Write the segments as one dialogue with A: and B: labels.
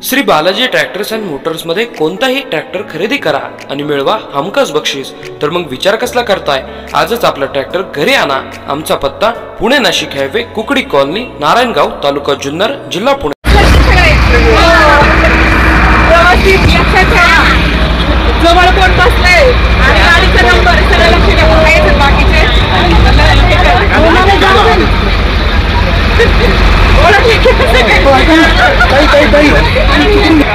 A: Shri Balaji tractors and Motors मध्ये कोणताही tractor खरेदी करा आणि मिळवा हमखास बक्षीस। तर मग विचार कसला करताय, आजच आपला ट्रॅक्टर घरी आणा। आमचा पत्ता पुणे नाशिक हायवे, कुकडी कॉलनी, नारायणगाव, तालुका जुन्नर, जिल्हा पुणे।
B: जवळ कोण बसलंय आणि गाडीचा नंबर सगळं लक्ष ठेवून घ्यायचं। बाकीचे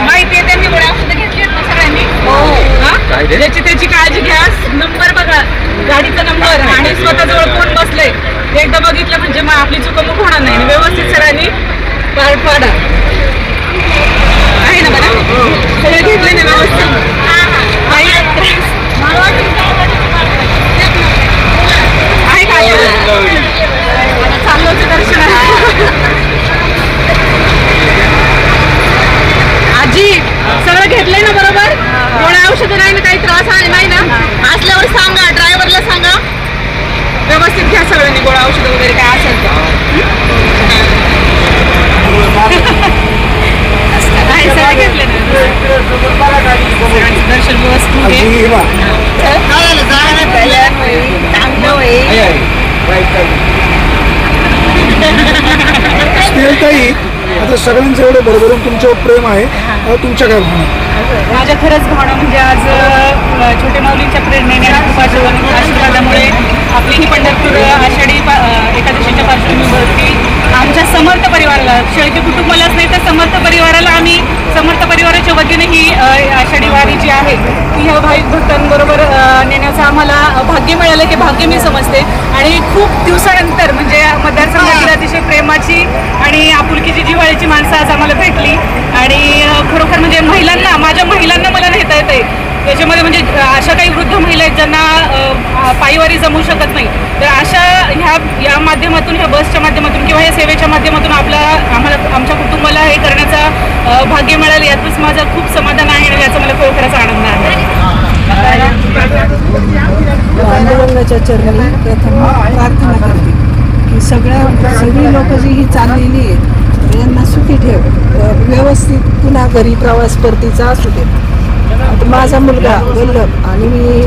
B: माहिती आहे त्यांनी गोळ्या औषधं घेतली सगळ्यांनी, त्याची त्याची काळजी घ्या। नंबर बघा, गाडीचा नंबर आणि स्वतः जवळ कोण बसलंय एकदा बघितलं म्हणजे मग आपली चुकमुक होणार नाही। व्यवस्थित सगळ्यांनी पार पाडा, आहे ना बरं? सगळे घेतले ना व्यवस्थित? आहे का चांगलं दर्शन? आजी सगळं घेतलंय ना बरोबर? गोळ्या औषधं नाही ना, काही त्रास आहे नाही ना? असल्यावर सांगा, ड्रायव्हरला सांगा व्यवस्थित घ्या सगळ्यांनी गोळ्या औषधं वगैरे काय असेल दर्शन व्यवस्थित
C: आता सगळ्यांचं एवढं भरभरून तुमच्यावर प्रेम आहे, तुमच्या काय भावना?
B: माझ्या खरंच भावना म्हणजे आज छोटे माऊलींच्या प्रेरणेने आशीर्वादामुळे आपली ही पंढरपूर आषाढी एकादशीच्या पार्श्वभूमीवरती आमच्या समर्थ परिवाराला, शेळके कुटुंबालाच नाही तर समर्थ परिवाराला, आम्ही समर्थ परिवाराच्या वतीने ही आषाढी वारी जी आहे ती ह्या भाविक भक्तांबरोबर नेण्याचं आम्हाला भाग्य मिळालं, की भाग्य मी समजते। आणि खूप दिवसानंतर म्हणजे मतदारसंघातील अतिशय प्रेमाची आणि आपुलकीची जिव्हाळ्याची माणसं आज आम्हाला भेटली। आणि खरोखर म्हणजे महिलांना, माझ्या महिलांना मला नेता येते त्याच्यामध्ये। म्हणजे अशा काही वृद्ध महिला आहेत ज्यांना पायवारी जमू शकत नाही, तर अशा या माध्यमातून, ह्या बसच्या माध्यमातून किंवा या सेवेच्या माध्यमातून आम्हाला आमच्या कुटुंबाला हे करण्याचा भाग्य मिळालं, यातच माझं खूप समाधान आहे आणि याचा मला खरोखरच आनंद आहे।
D: पांडुरंगाच्या चरणी प्रथम प्रार्थना करते की सगळी लोक जी ही चाललेली आहेत यांना सुखी ठेव, व्यवस्थित पुन्हा घरी प्रवास परतीचा असू दे। आता माझा मुलगा वल्लभ आणि मी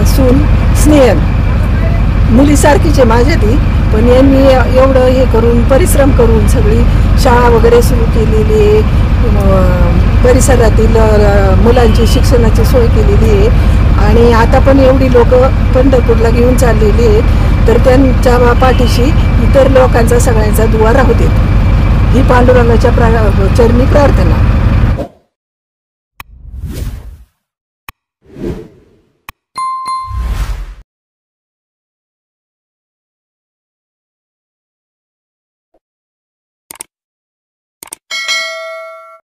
D: सून स्नेहल मुलीसारखीच आहे माझ्या ती, पण यांनी एवढं हे करून परिश्रम करून सगळी शाळा वगैरे सुरू केलेली, परिसरातील मुलांची शिक्षणाची सोय केलेली आहे आणि आता पण एवढी लोक पंढरपूरला घेऊन चाललेली आहेत, तर त्यांच्या पाठीशी इतर लोकांचा सगळ्यांचा दुवा राहू देत, ही पांडुरंगाच्या चरणी प्रार्थना।